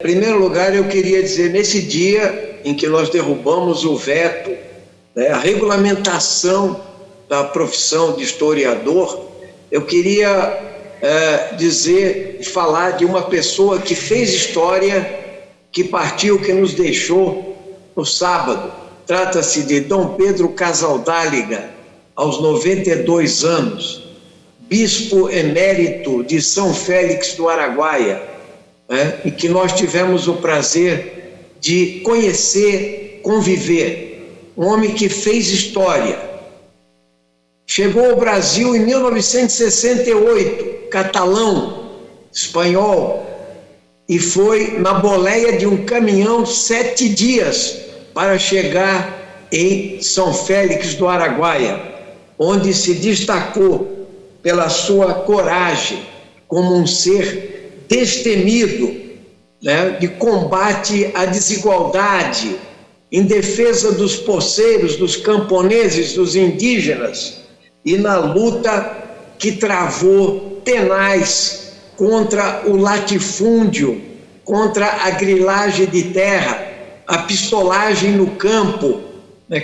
Em primeiro lugar, eu queria dizer, nesse dia em que nós derrubamos o veto, a regulamentação da profissão de historiador, eu queria dizer, falar de uma pessoa que fez história, que partiu, que nos deixou no sábado. Trata-se de Dom Pedro Casaldáliga, aos 92 anos, bispo emérito de São Félix do Araguaia, e que nós tivemos o prazer de conhecer, conviver. Um homem que fez história. Chegou ao Brasil em 1968, catalão, espanhol, e foi na boleia de um caminhão 7 dias para chegar em São Félix do Araguaia, onde se destacou pela sua coragem como um ser destemido, de combate à desigualdade, em defesa dos poceiros, dos camponeses, dos indígenas, e na luta que travou tenaz contra o latifúndio, contra a grilagem de terra, a pistolagem no campo,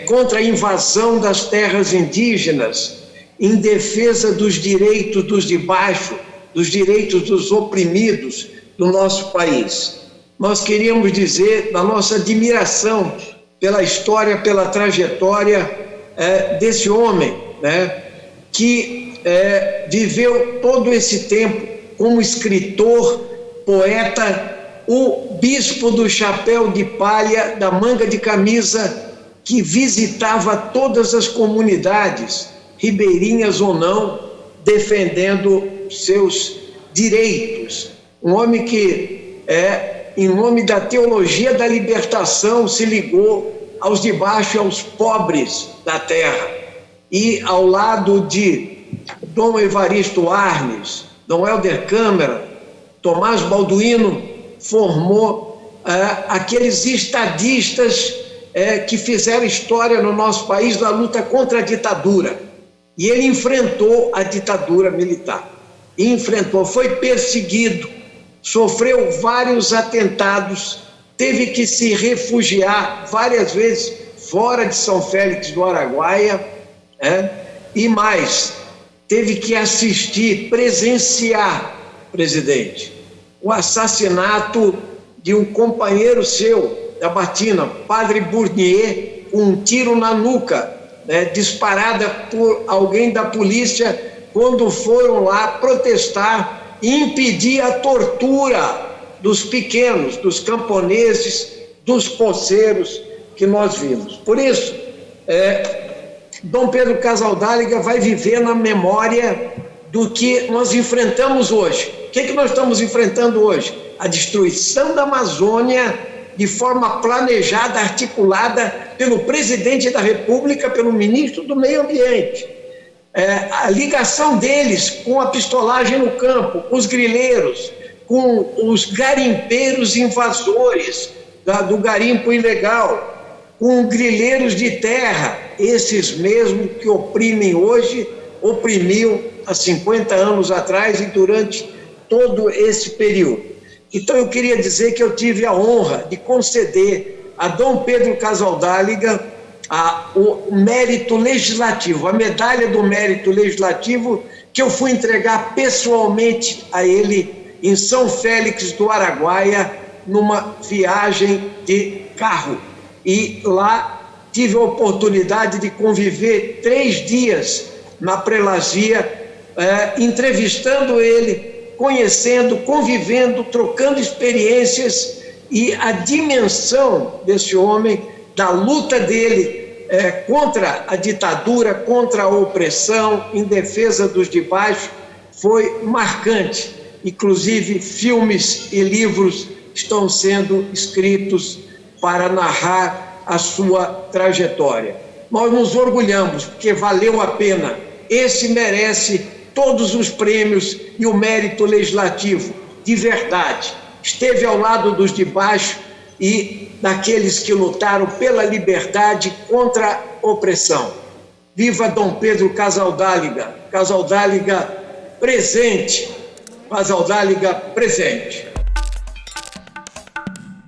contra a invasão das terras indígenas, em defesa dos direitos dos de baixo, dos direitos dos oprimidos do nosso país. Nós queríamos dizer da nossa admiração pela história, pela trajetória desse homem, que viveu todo esse tempo como escritor, poeta, o bispo do chapéu de palha, da manga de camisa, que visitava todas as comunidades, ribeirinhas ou não, defendendo seus direitos. Um homem que, em nome da teologia da libertação, se ligou aos de baixo e aos pobres da terra. E ao lado de Dom Evaristo Arnes, Dom Helder Câmara, Tomás Balduino, formou aqueles estadistas que fizeram história no nosso país na luta contra a ditadura. E ele enfrentou a ditadura militar. Foi perseguido, sofreu vários atentados, teve que se refugiar várias vezes fora de São Félix do Araguaia, e mais, teve que assistir, presenciar, presidente, o assassinato de um companheiro seu da batina, Padre Bournier, com um tiro na nuca, disparada por alguém da polícia, quando foram lá protestar e impedir a tortura dos pequenos, dos camponeses, dos poceiros que nós vimos. Por isso, Dom Pedro Casaldáliga vai viver na memória do que nós enfrentamos hoje. O que nós estamos enfrentando hoje? A destruição da Amazônia de forma planejada, articulada pelo presidente da República, pelo ministro do Meio Ambiente. A ligação deles com a pistolagem no campo, com os grileiros, com os garimpeiros invasores do garimpo ilegal, com grileiros de terra, esses mesmos que oprimem hoje, oprimiam há 50 anos atrás e durante todo esse período. Então eu queria dizer que eu tive a honra de conceder a Dom Pedro Casaldáliga o mérito legislativo, a medalha do mérito legislativo, que eu fui entregar pessoalmente a ele em São Félix do Araguaia, numa viagem de carro. E lá tive a oportunidade de conviver 3 dias na prelazia, entrevistando ele, conhecendo, convivendo, trocando experiências, e a dimensão desse homem, da luta dele contra a ditadura, contra a opressão, em defesa dos de baixo, foi marcante. Inclusive, filmes e livros estão sendo escritos para narrar a sua trajetória. Nós nos orgulhamos, porque valeu a pena. Esse merece todos os prêmios e o mérito legislativo, de verdade. Esteve ao lado dos de baixo e daqueles que lutaram pela liberdade contra a opressão. Viva Dom Pedro Casaldáliga, Casaldáliga presente, Casaldáliga presente.